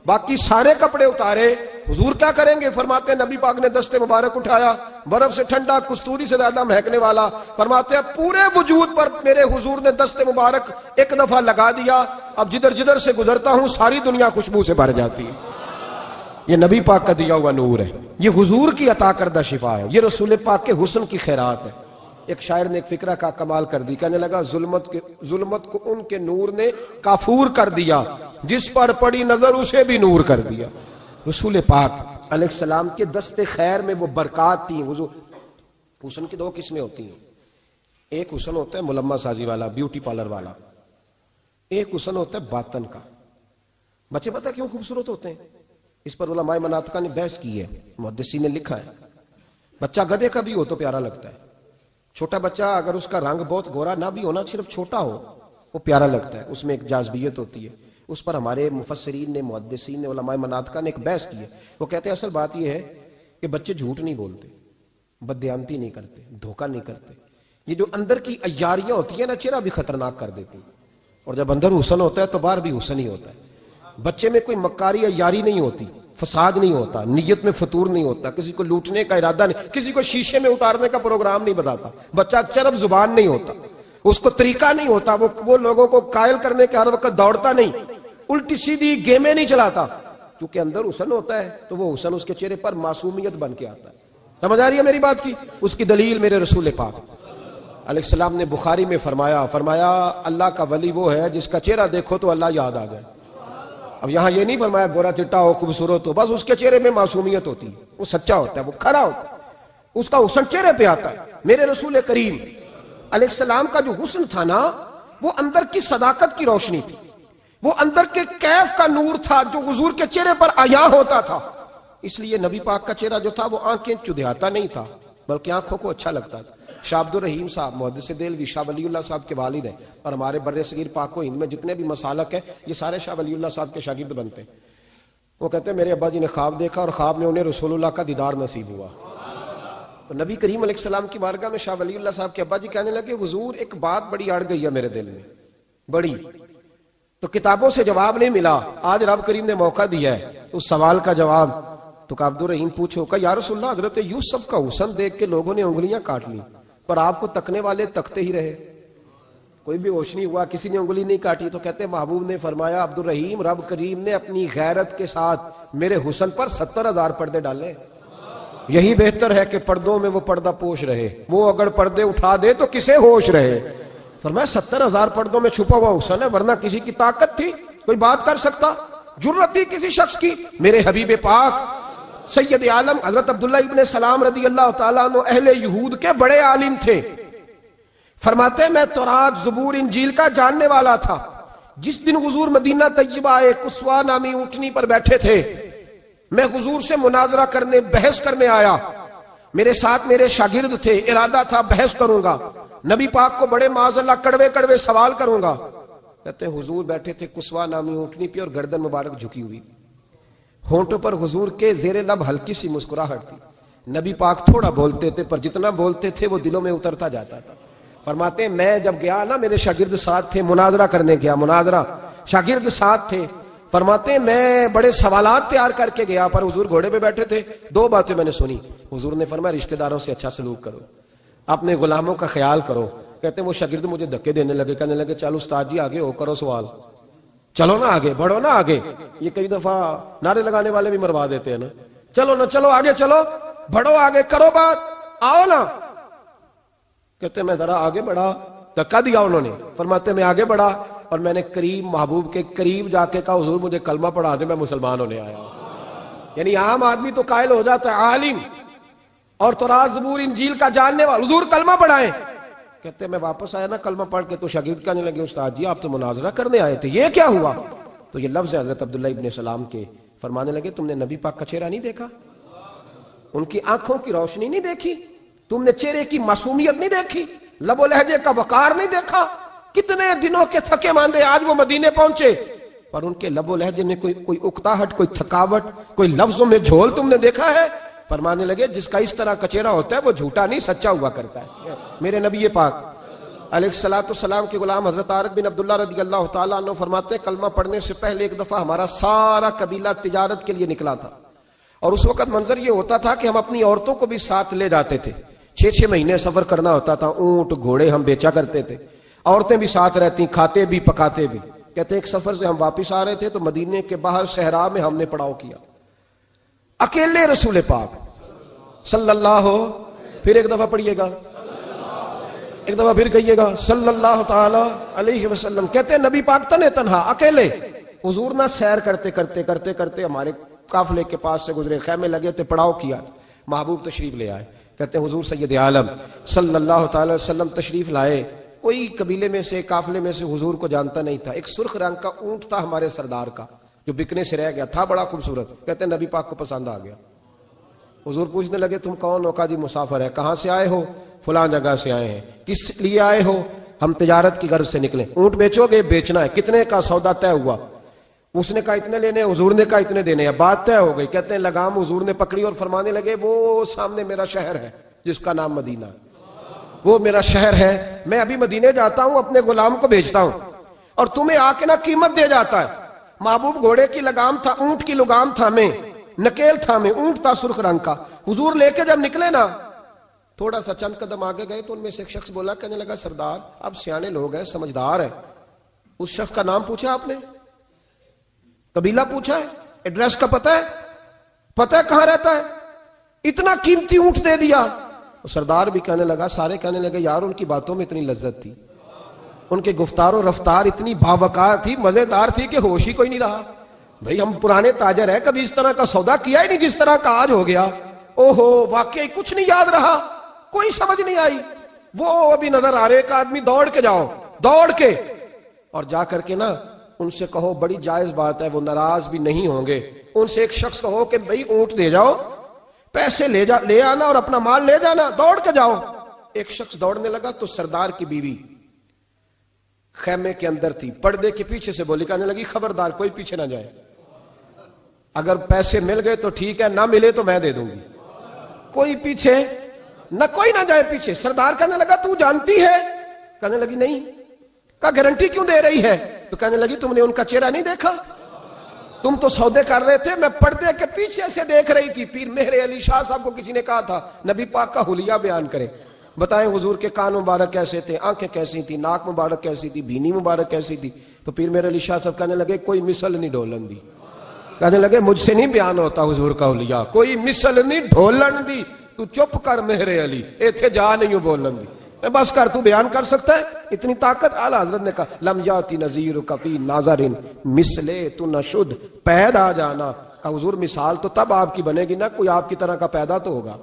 باقی سارے کپڑے اتارے۔ حضور کیا کریں گے؟ فرماتے ہیں نبی پاک نے دست مبارک اٹھایا، برف سے ٹھنڈا، کستوری سے زیادہ مہکنے والا، فرماتے ہیں پورے وجود پر میرے حضور نے دست مبارک ایک دفعہ لگا دیا، اب جدھر جدھر سے گزرتا ہوں ساری دنیا خوشبو سے بھر جاتی ہے۔ یہ نبی پاک کا دیا ہوا نور ہے، یہ حضور کی عطا کردہ شفا ہے، یہ رسول پاک کے حسن کی خیرات ہے۔ ایک شاعر نے ایک فکرہ کا کمال کر دی، کہنے لگا ظلمت کو ان کے نور نے کافور کر دیا، جس پر پڑی نظر اسے بھی نور کر دیا۔ رسول پاک علیہ السلام کے دست خیر میں وہ برکات تھیں۔ حسن کی دو قسمیں ہوتی ہیں، ایک حسن ہوتا ہے ملمہ سازی والا، بیوٹی پارلر والا، ایک حسن ہوتا ہے باطن کا۔ بچے پتہ کیوں خوبصورت ہوتے ہیں؟ اس پر علماء مناطق نے بحث کی ہے، محدثین نے لکھا ہے۔ بچہ گدھے کا بھی ہو تو پیارا لگتا ہے، چھوٹا بچہ اگر اس کا رنگ بہت گورا نہ بھی ہونا، صرف چھوٹا ہو، وہ پیارا لگتا ہے، اس میں ایک جاذبیت ہوتی ہے۔ اس پر ہمارے مفسرین نے، محدثین نے، علماء مناطق نے ایک بحث کی ہے۔ وہ کہتے ہیں اصل بات یہ ہے کہ بچے جھوٹ نہیں بولتے، بددیانتی نہیں کرتے، دھوکہ نہیں کرتے۔ یہ جو اندر کی عیاریاں ہوتی ہیں نا، چہرہ بھی خطرناک کر دیتی ہیں، اور جب اندر حسن ہوتا ہے تو باہر بھی حسن ہی ہوتا ہے۔ بچے میں کوئی مکاری عیاری نہیں ہوتی، فساد نہیں ہوتا، نیت میں فطور نہیں ہوتا، کسی کو لوٹنے کا ارادہ نہیں، کسی کو شیشے میں اتارنے کا پروگرام نہیں بتاتا۔ بچہ چرب زبان نہیں ہوتا، اس کو طریقہ نہیں ہوتا، وہ لوگوں کو قائل کرنے کے ہر وقت دوڑتا نہیں، الٹی سیدھی گیمیں نہیں چلاتا، کیونکہ اندر حسن ہوتا ہے تو وہ حسن اس کے چہرے پر معصومیت بن کے آتا ہے۔ سمجھ آ رہی ہے میری بات کی؟ اس کی دلیل میرے رسول پاک علیہ السلام نے بخاری میں فرمایا اللہ کا ولی وہ ہے جس کا چہرہ دیکھو تو اللہ یاد آ جائے۔ اب یہاں یہ نہیں فرمایا گورا چٹا ہو، خوبصورت ہو، بس اس کے چہرے میں معصومیت ہوتی ہے، وہ سچا ہوتا ہے، وہ کھرا ہوتا ہے، اس کا حسن چہرے پہ آتا ہے۔ میرے رسول کریم علیہ السلام کا جو حسن تھا نا، وہ اندر کی صداقت کی روشنی تھی، وہ اندر کے کیف کا نور تھا جو حضور کے چہرے پر عیاں ہوتا تھا۔ اس لیے نبی پاک کا چہرہ جو تھا وہ آنکھیں چدھیاتا نہیں تھا، بلکہ آنکھوں کو اچھا لگتا تھا۔ شاہ عبد الرحیم صاحب محدث دہلوی شاہ ولی اللہ صاحب کے والد ہیں، اور ہمارے بر صغیر پاک و ہند میں جتنے بھی مسالک ہیں یہ سارے شاہ ولی اللہ صاحب کے شاگرد بنتے ہیں۔ وہ کہتے ہیں میرے ابا جی نے خواب دیکھا اور خواب میں انہیں رسول اللہ کا دیدار نصیب ہوا۔ تو نبی کریم علیہ السلام کی بارگاہ میں شاہ ولی اللہ صاحب کے ابا جی کہنے لگے حضور ایک بات بڑی اڑ گئی ہے میرے دل میں، بڑی، تو کتابوں سے جواب نہیں ملا، آج رب کریم نے موقع دیا ہے اس سوال کا جواب۔ تو کہ عبد الرحیم پوچھو کہ یا رسول اللہ حضرت یوسف کا حسن دیکھ کے لوگوں نے انگلیاں کاٹ لی، پر آپ کو تکنے والے تکتے ہی رہے، کوئی بھی ہوش نہیں ہوا، کسی نے انگلی نہیں کاٹی۔ تو کہتے ہیں محبوب نے فرمایا عبد الرحیم رب کریم نے اپنی غیرت کے ساتھ میرے حسن پر 70,000 پردے ڈالے، یہی بہتر ہے کہ پردوں میں وہ پردہ پوش رہے، وہ اگر پردے اٹھا دے تو کسے ہوش رہے۔ فرمایا 70,000 پردوں میں چھپا ہوا حسن ہے، ورنہ کسی کی طاقت تھی کوئی بات کر سکتا، جرت تھی کسی شخص کی؟ میرے حبیب پاک سید عالم حضرت عبداللہ ابن سلام رضی اللہ تعالیٰ عنہ اہل یہود کے بڑے عالم تھے۔ فرماتے ہیں میں تورات زبور انجیل کا جاننے والا تھا۔ جس دن حضور مدینہ طیبہ ایک قصوہ نامی اونٹنی پر بیٹھے تھے، میں حضور سے مناظرہ کرنے، بحث کرنے آیا، میرے ساتھ میرے شاگرد تھے، ارادہ تھا بحث کروں گا، نبی پاک کو بڑے معاذ اللہ کڑوے کڑوے سوال کروں گا۔ کہتے ہیں حضور بیٹھے تھے قصوہ نامی اونٹنی پہ اور گردن مبارک جھکی ہوئی، ہونٹوں پر حضور کے زیر لب ہلکی سی مسکراہٹ تھی۔ نبی پاک تھوڑا بولتے تھے پر جتنا بولتے تھے وہ دلوں میں اترتا جاتا تھا۔ فرماتے ہیں میں جب گیا نا، میرے شاگرد ساتھ تھے، مناظرہ کرنے گیا، مناظرہ، شاگرد ساتھ تھے۔ فرماتے ہیں میں بڑے سوالات تیار کر کے گیا، پر حضور گھوڑے پہ بیٹھے تھے۔ دو باتیں میں نے سنی، حضور نے فرمایا رشتہ داروں سے اچھا سلوک کرو، اپنے غلاموں کا خیال کرو۔ کہتے ہیں وہ شاگرد مجھے دھکے دینے لگے، کہنے لگے چلو استاد جی آگے ہو، کرو سوال، چلو نا آگے بڑھو نا آگے۔ یہ کئی دفعہ نعرے لگانے والے بھی مروا دیتے ہیں نا، چلو نا چلو آگے، چلو بڑھو آگے، کرو بات، آؤ نا۔ کہتے ہیں میں ذرا آگے بڑھا، دھکا دیا انہوں نے۔ فرماتے ہیں میں آگے بڑھا اور میں نے قریب محبوب کے قریب جا کے کہا حضور مجھے کلمہ پڑھا دے، میں مسلمان ہونے آیا ہوں۔ یعنی عام آدمی تو قائل ہو جاتا ہے عالم اور تورات زبور انجیل کا جاننے والا، حضور کلمہ پڑھائیں۔ کہتے ہیں میں واپس آیا نا کلمہ پڑھ کے، تو شاگرد کہنے لگے استاد جی آپ تو مناظرہ کرنے آئے تھے، یہ کیا ہوا؟ تو یہ لفظ ہے حضرت عبداللہ ابن سلام کے، فرمانے لگے تم نے نبی پاک کا چہرہ نہیں دیکھا، ان کی آنکھوں کی روشنی نہیں دیکھی، تم نے چہرے کی معصومیت نہیں دیکھی، لب و لہجے کا وقار نہیں دیکھا؟ کتنے دنوں کے تھکے ماندے آج وہ مدینے پہنچے، پر ان کے لب و لہجے میں کوئی اکتاہٹ، کوئی تھکاوٹ، کوئی لفظوں میں جھول تم نے دیکھا ہے؟ فرمانے لگے جس کا اس طرح کا چہرہ ہوتا ہے وہ جھوٹا نہیں سچا ہوا کرتا ہے۔ میرے نبی پاک علیہ السلام کے غلام حضرت عارف بن عبداللہ رضی اللہ تعالیٰ عنہ فرماتے ہیں کلمہ پڑھنے سے پہلے ایک دفعہ ہمارا سارا قبیلہ تجارت کے لیے نکلا تھا، اور اس وقت منظر یہ ہوتا تھا کہ ہم اپنی عورتوں کو بھی ساتھ لے جاتے تھے، 6 مہینے سفر کرنا ہوتا تھا، اونٹ گھوڑے ہم بیچا کرتے تھے، عورتیں بھی ساتھ رہتی، کھاتے بھی پکاتے بھی۔ کہتے ہیں ایک سفر سے ہم واپس آ رہے تھے تو مدینے کے باہر صحرا میں ہم نے پڑاؤ کیا، اکیلے رسول پاک صلی اللہ ہو، پھر ایک دفعہ پڑھیے گا ایک دفعہ پھر کہیے گا صلی اللہ تعالی علیہ وسلم. کہتے ہیں نبی پاک تنے تنہا اکیلے حضور نہ سیر کرتے کرتے کرتے کرتے ہمارے قافلے کے پاس سے گزرے, خیمے لگے تھے, پڑاؤ کیا, محبوب تشریف لے آئے. کہتے ہیں حضور سید عالم صلی اللہ تعالی وسلم تشریف لائے. کوئی قبیلے میں سے قافلے میں سے حضور کو جانتا نہیں تھا. ایک سرخ رنگ کا اونٹ تھا ہمارے سردار کا جو بکنے سے رہ گیا تھا, بڑا خوبصورت. کہتے ہیں نبی پاک کو پسند آ گیا. حضور پوچھنے لگے تم کون ہو؟ کہا جی مسافر ہے. کہاں سے آئے ہو؟ فلاں جگہ سے آئے ہیں. کس لیے آئے ہو؟ ہم تجارت کی غرض سے نکلے. اونٹ بیچو گے؟ بیچنا ہے. کتنے کا سودا طے ہوا؟ اس نے کہا اتنے لینے, حضور نے کہا اتنے دینے ہیں. بات طے ہو گئی. کہتے ہیں لگام حضور نے پکڑی اور فرمانے لگے وہ سامنے میرا شہر ہے جس کا نام مدینہ, وہ میرا شہر ہے. میں ابھی مدینے جاتا ہوں, اپنے غلام کو بھیجتا ہوں اور تمہیں آ کے نہ قیمت دے جاتا ہے. محبوب گھوڑے کی لگام تھا, اونٹ کی لگام تھا, میں نکیل تھا, میں اونٹ تھا سرخ رنگ کا. حضور لے کے جب نکلے نا, تھوڑا سا چند قدم آگے گئے تو ان میں سے ایک شخص بولا, کہنے لگا سردار اب سیانے لوگ ہیں, سمجھدار ہیں. اس شخص کا نام پوچھا آپ نے, قبیلہ پوچھا ہے, ایڈریس کا پتہ ہے, پتہ ہے کہاں رہتا ہے, اتنا قیمتی اونٹ دے دیا. سردار بھی کہنے لگا, سارے کہنے لگے یار ان کی باتوں میں اتنی لذت تھی, ان کے گفتار و رفتار اتنی باوقار تھی, مزیدار تھی کہ ہوش ہی کوئی نہیں رہا. بھئی ہم پرانے تاجر ہیں, کبھی اس طرح کا سودا کیا ہی نہیں جس طرح کا آج ہو گیا. اوہو واقعی کچھ نہیں یاد رہا, کوئی سمجھ نہیں آئی. وہ ابھی نظر آ رہے, ایک آدمی دوڑ کے جاؤ, دوڑ کے اور جا کر کے نا ان سے کہو, بڑی جائز بات ہے, وہ ناراض بھی نہیں ہوں گے. ان سے ایک شخص کہو کہ بھئی اونٹ دے جاؤ, پیسے لے آنا اور اپنا مال لے جانا, دوڑ کے جاؤ. ایک شخص دوڑنے لگا تو سردار کی بیوی خیمے کے اندر تھی, پردے کے پیچھے سے بولی, کہنے لگی خبردار کوئی پیچھے نہ جائے, اگر پیسے مل گئے تو ٹھیک ہے, نہ ملے تو میں دے دوں گی, کوئی پیچھے نہ, کوئی نہ جائے پیچھے. سردار کہنے لگا تو جانتی ہے؟ کہنے لگی نہیں. کہا گارنٹی کیوں دے رہی ہے؟ تو کہنے لگی تم نے ان کا چہرہ نہیں دیکھا, تم تو سودے کر رہے تھے, میں پردے کے پیچھے سے دیکھ رہی تھی. پیر مہر علی شاہ صاحب کو کسی نے کہا تھا نبی پاک کا حلیہ بیان کریں, بتائیں حضور کے کان مبارک کیسے تھے, آنکھیں کیسی تھی, ناک مبارک کیسی تھی, بینی مبارک کیسی تھی. تو پیر مہر علی شاہ صاحب کہنے لگے کوئی مثل نہیں ڈھولن دی. کہنے لگے مجھ سے نہیں بیان ہوتا حضور کا حلیہ, کوئی مثل نہیں ڈھولن دی. تو چپ کر مہر علی, ایتھے جا نہیں ہوں بولن دی, بس کر, تو بیان کر سکتا ہے اتنی طاقت. اعلیٰ حضرت نے کہا لم یاتی نذیر کفی ناظرن مثلے تو نشد, پیدا جانا. کہا حضور مثال تو تب آپ کی بنے گی نا, کوئی آپ کی طرح کا پیدا تو ہوگا,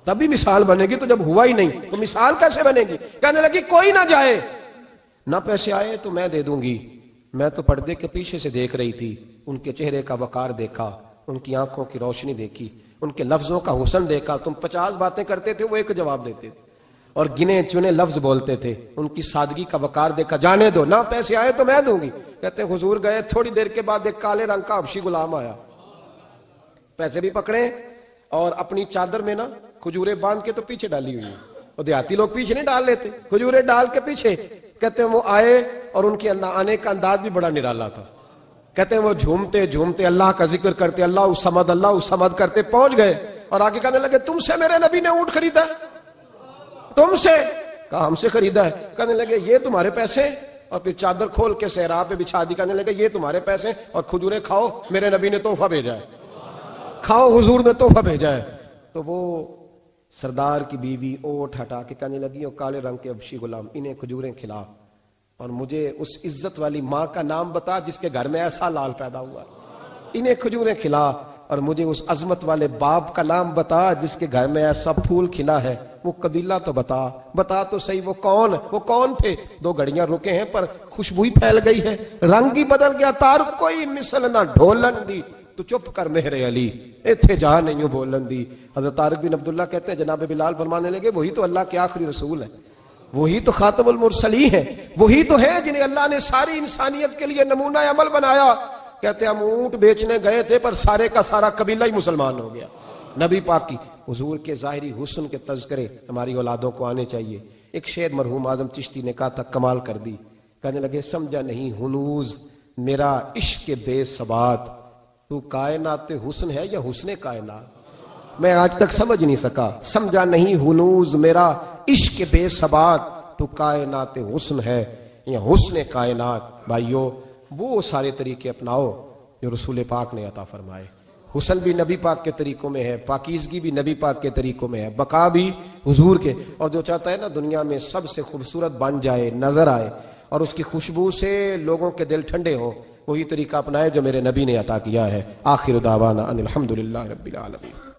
تبھی مثال بنے گی, تو جب ہوا ہی نہیں تو مثال کیسے بنے گی. کہنے لگی کوئی نہ جائے, نہ پیسے آئے تو میں دے دوں گی. میں تو پردے کے پیچھے سے دیکھ رہی تھی, ان کے چہرے کا وقار دیکھا, ان کی آنکھوں کی روشنی دیکھی, ان کے لفظوں کا حسن دیکھا. تم 50 باتیں کرتے تھے, وہ ایک جواب دیتے تھے اور گنے چنے لفظ بولتے تھے. ان کی سادگی کا وقار دیکھا. جانے دو, نہ پیسے آئے تو میں دوں گی. کہتے ہیں حضور گئے, تھوڑی دیر کے بعد ایک کالے رنگ کا حبشی غلام آیا, پیسے بھی پکڑے اور اپنی چادر میں نا کھجورے باندھ کے تو پیچھے ڈالی ہوئی, اور دیہاتی لوگ پیچھے نہیں ڈال لیتے, کھجورے ڈال کے پیچھے. کہتے ہیں وہ آئے اور ان کے آنے کا انداز بھی بڑا نرالا تھا. کہتے ہیں وہ جھومتے جھومتے اللہ کا ذکر کرتے, اللہ الصمد کرتے پہنچ گئے اور آگے کہنے لگے تم سے میرے نبی نے اونٹ خریدا ہے؟ تم سے؟ کہا ہم سے خریدا ہے. کہنے لگے یہ تمہارے پیسے, اور پھر چادر کھول کے صحرا پہ بچھا دی. کہنے لگے یہ تمہارے پیسے اور کھجورے کھاؤ, میرے نبی نے تحفہ بھیجا ہے, کھاؤ حضور نے تحفہ بھیجا ہے. تو وہ سردار کی بیوی اوٹ ہٹا کے کہنے لگی اور کالے رنگ کے حبشی غلام انہیں کھجوریں کھلا, اور مجھے اس عزت والی ماں کا نام بتا جس کے گھر میں ایسا لال پیدا ہوا, انہیں کھجوریں کھلا, اور مجھے اس عظمت والے باپ کا نام بتا جس کے گھر میں ایسا پھول کھلا ہے, وہ قبیلہ تو بتا تو صحیح, وہ کون تھے. 2 گھڑیاں رکے ہیں پر خوشبو ہی پھیل گئی ہے, رنگ ہی بدل گیا, تار کوئی مثل نہ ڈھولن دی. تو چپ کر مہر علی, ایتھے جا نہیں ہوں بولن دی. حضرت طارق بن عبداللہ کہتے ہیں جناب بلال فرمانے لگے وہی تو اللہ کے آخری رسول ہے, وہی تو خاتم المرسلین ہے, وہی تو ہے جنہیں اللہ نے ساری انسانیت کے لیے نمونہ عمل بنایا. کہتے ہیں ہم اونٹ بیچنے گئے تھے پر سارے کا سارا قبیلہ ہی مسلمان ہو گیا. نبی پاک کی حضور کے ظاہری حسن کے تذکرے ہماری اولادوں کو آنے چاہیے. ایک شعر مرحوم اعظم چشتی نے کہا تھا, کمال کر دی. کہنے لگے سمجھا نہیں ہنوز میرا عشق بے ثبات, تو کائنات حسن ہے یا حسن کائنات؟ میں آج تک سمجھ نہیں سکا. سمجھا نہیں ہنوز میرا عشق بے ثبات, تو کائنات حسن ہے یا حسن کائنات. بھائیو وہ سارے طریقے اپناؤ جو رسول پاک نے عطا فرمائے. حسن بھی نبی پاک کے طریقوں میں ہے, پاکیزگی بھی نبی پاک کے طریقوں میں ہے, بقا بھی حضور کے، اور جو چاہتا ہے نا دنیا میں سب سے خوبصورت بن جائے، نظر آئے اور اس کی خوشبو سے لوگوں کے دل ٹھنڈے ہوں، وہی طریقہ اپنائے جو میرے نبی نے عطا کیا ہے۔ آخر دعوانا ان الحمدللہ رب العالمین۔